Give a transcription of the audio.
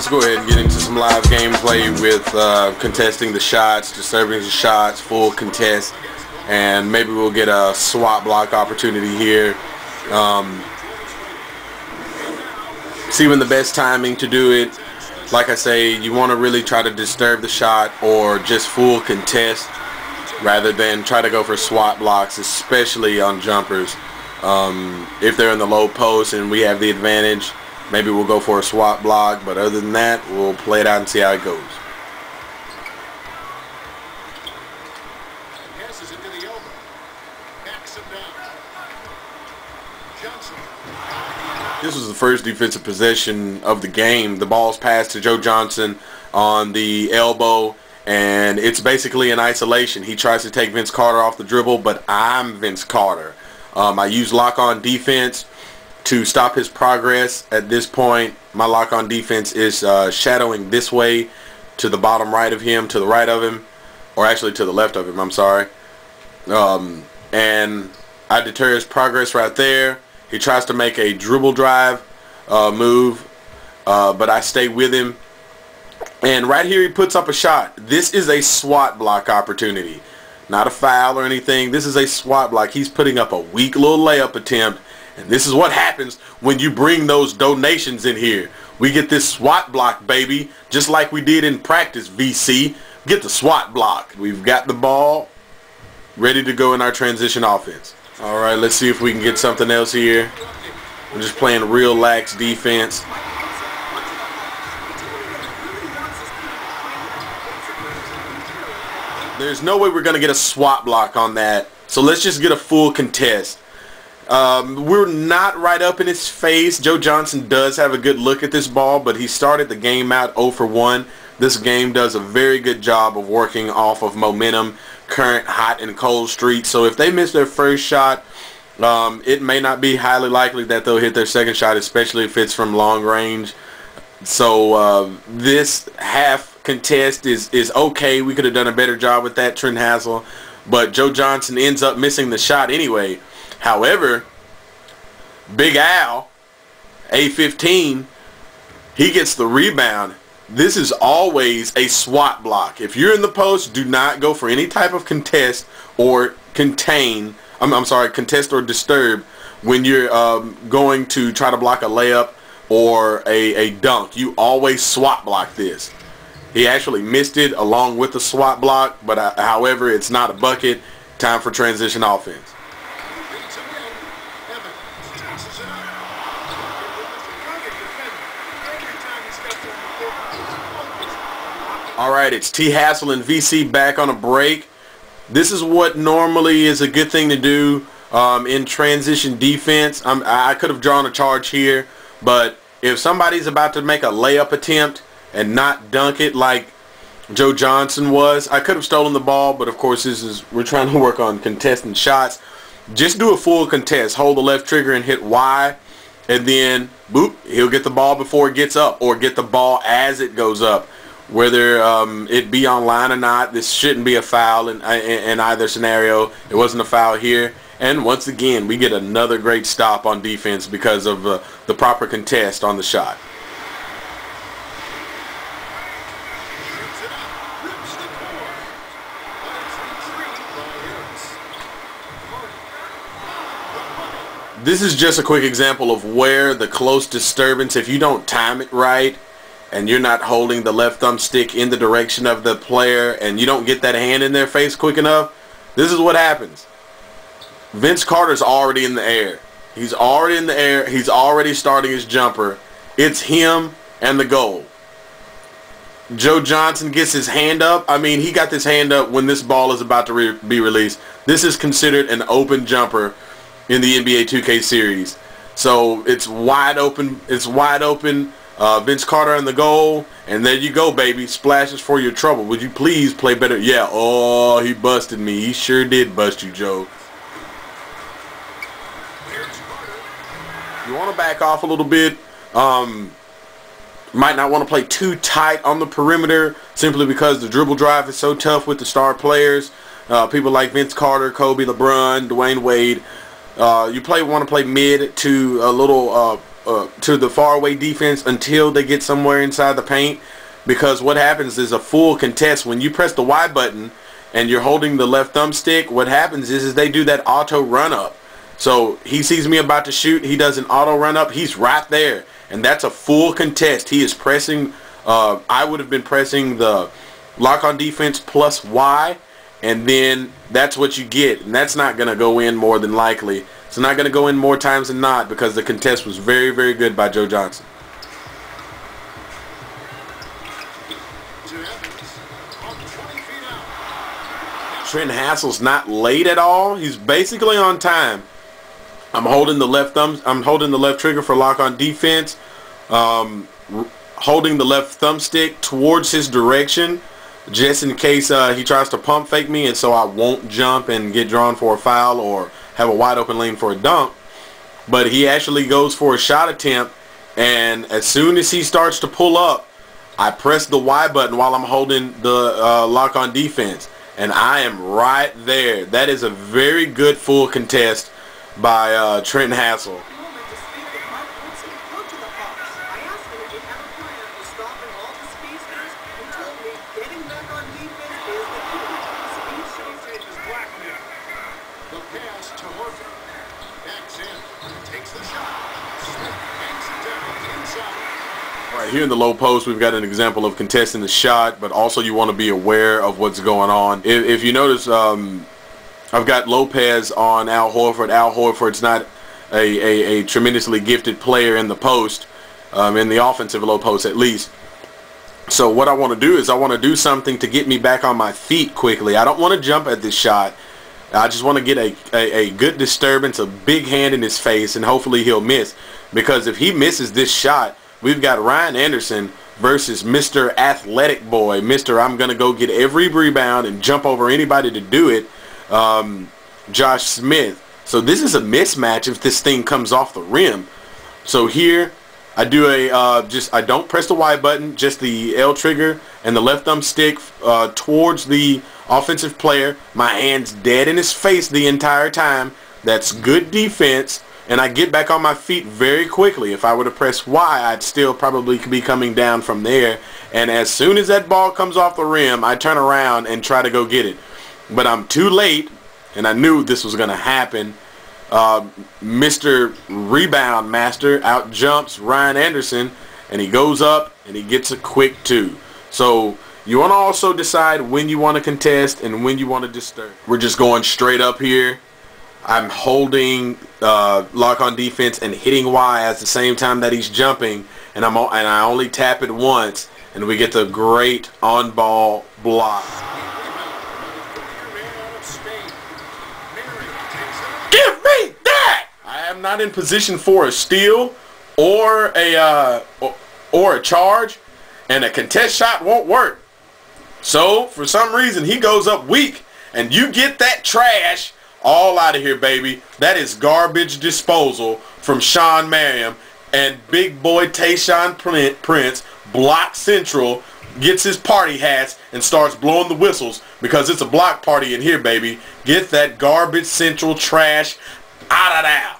let's go ahead and get into some live gameplay with contesting the shots, disturbing the shots, full contest, and maybe we'll get a swap block opportunity here. See when the best timing to do it. Like I say, you want to really try to disturb the shot or just full contest rather than try to go for swap blocks, especially on jumpers. If they're in the low post and we have the advantage, maybe we'll go for a swap block, but other than that, we'll play it out and see how it goes. Passes it to the elbow. Backs him down. Johnson. This was the first defensive possession of the game. The ball's passed to Joe Johnson on the elbow, and it's basically in isolation. He tries to take Vince Carter off the dribble, but I'm Vince Carter. I use lock-on defense to stop his progress. At this point, my lock-on defense is shadowing this way to the bottom right of him, to the right of him, or actually to the left of him, I'm sorry. And I deter his progress right there. He tries to make a dribble drive move, but I stay with him. And right here he puts up a shot. This is a swat block opportunity. Not a foul or anything. This is a swat block. He's putting up a weak little layup attempt. And this is what happens when you bring those donations in here. We get this SWAT block, baby, just like we did in practice, VC. Get the SWAT block. We've got the ball ready to go in our transition offense. All right, let's see if we can get something else here. We're just playing real lax defense. There's no way we're going to get a swap block on that, so let's just get a full contest. We're not right up in his face. Joe Johnson does have a good look at this ball, but he started the game out 0 for 1. This game does a very good job of working off of momentum, current hot and cold streak. So if they miss their first shot, it may not be highly likely that they'll hit their second shot, especially if it's from long range. So this half contest is okay. We could have done a better job with that, Trent Hassel, but Joe Johnson ends up missing the shot anyway. However, Big Al, A15, he gets the rebound. This is always a swat block. If you're in the post, do not go for any type of contest or contest or disturb when you're going to try to block a layup or a dunk. You always swat block this. He actually missed it along with the swat block, but however, it's not a bucket. Time for transition offense. Alright, it's T. Hassel and VC back on a break. This is what normally is a good thing to do in transition defense. I could have drawn a charge here, but if somebody's about to make a layup attempt and not dunk it like Joe Johnson was, I could have stolen the ball, but of course we're trying to work on contesting shots. Just do a full contest. Hold the left trigger and hit Y, and then boop, he'll get the ball before it gets up, or get the ball as it goes up. Whether it be online or not, this shouldn't be a foul in either scenario. It wasn't a foul here. And once again, we get another great stop on defense because of the proper contest on the shot. This is just a quick example of where the close disturbance, if you don't time it right, and you're not holding the left thumbstick in the direction of the player, and you don't get that hand in their face quick enough, this is what happens. Vince Carter's already in the air. He's already in the air. He's already starting his jumper. It's him and the goal. Joe Johnson gets his hand up. I mean, he got this hand up when this ball is about to be released. This is considered an open jumper in the NBA 2K series. So it's wide open. It's wide open. Vince Carter in the goal, and there you go, baby. Splashes for your trouble. Would you please play better? Yeah. Oh, he busted me. He sure did bust you, Joe. You want to back off a little bit. Might not want to play too tight on the perimeter, simply because the dribble drive is so tough with the star players. People like Vince Carter, Kobe, LeBron, Dwayne Wade. You want to play mid to a little faraway defense until they get somewhere inside the paint. Because what happens is a full contest when you press the Y button and you're holding the left thumbstick. What happens is they do that auto run up. So he sees me about to shoot. He does an auto run up. He's right there, and that's a full contest. He is pressing. I would have been pressing the lock on defense plus Y, and then that's what you get, and that's not going to go in more than likely. It's not going to go in more times than not because the contest was very, very good by Joe Johnson. Trent Hassel's not late at all. He's basically on time. I'm holding the left trigger for lock on defense. Holding the left thumbstick towards his direction, just in case he tries to pump fake me, and so I won't jump and get drawn for a foul or have a wide open lane for a dunk. But he actually goes for a shot attempt, and as soon as he starts to pull up, I press the Y button while I'm holding the lock on defense, and I am right there. That is a very good full contest by Trent Hassel. Right here in the low post, we've got an example of contesting the shot, but also you want to be aware of what's going on. If you notice, I've got Lopez on Al Horford. Al Horford's not a tremendously gifted player in the post, in the offensive low post at least. So what I want to do is I want to do something to get me back on my feet quickly. I don't want to jump at this shot. I just want to get a good disturbance, a big hand in his face, and hopefully he'll miss. Because if he misses this shot, we've got Ryan Anderson versus Mr. Athletic Boy. Mr. I'm going to go get every rebound and jump over anybody to do it. Josh Smith. So this is a mismatch if this thing comes off the rim. So here I do I don't press the Y button, just the L trigger and the left thumbstick towards the offensive player. My hand's dead in his face the entire time. That's good defense, and I get back on my feet very quickly. If I were to press Y, I'd still probably be coming down from there, and as soon as that ball comes off the rim, I turn around and try to go get it. But I'm too late, and I knew this was going to happen. Mr. Rebound Master out jumps Ryan Anderson, and he goes up and he gets a quick two. So you want to also decide when you want to contest and when you want to disturb. We're just going straight up here. I'm holding lock on defense and hitting Y at the same time that he's jumping, and I only tap it once, and we get the great on ball block. Give me that! I am not in position for a steal or a charge, and a contest shot won't work. So for some reason he goes up weak, and you get that trash all out of here, baby. That is garbage disposal from Sean Merriam, and big boy Tayshaun Prince block central, gets his party hats and starts blowing the whistles because it's a block party in here, baby. Get that garbage central trash out of there.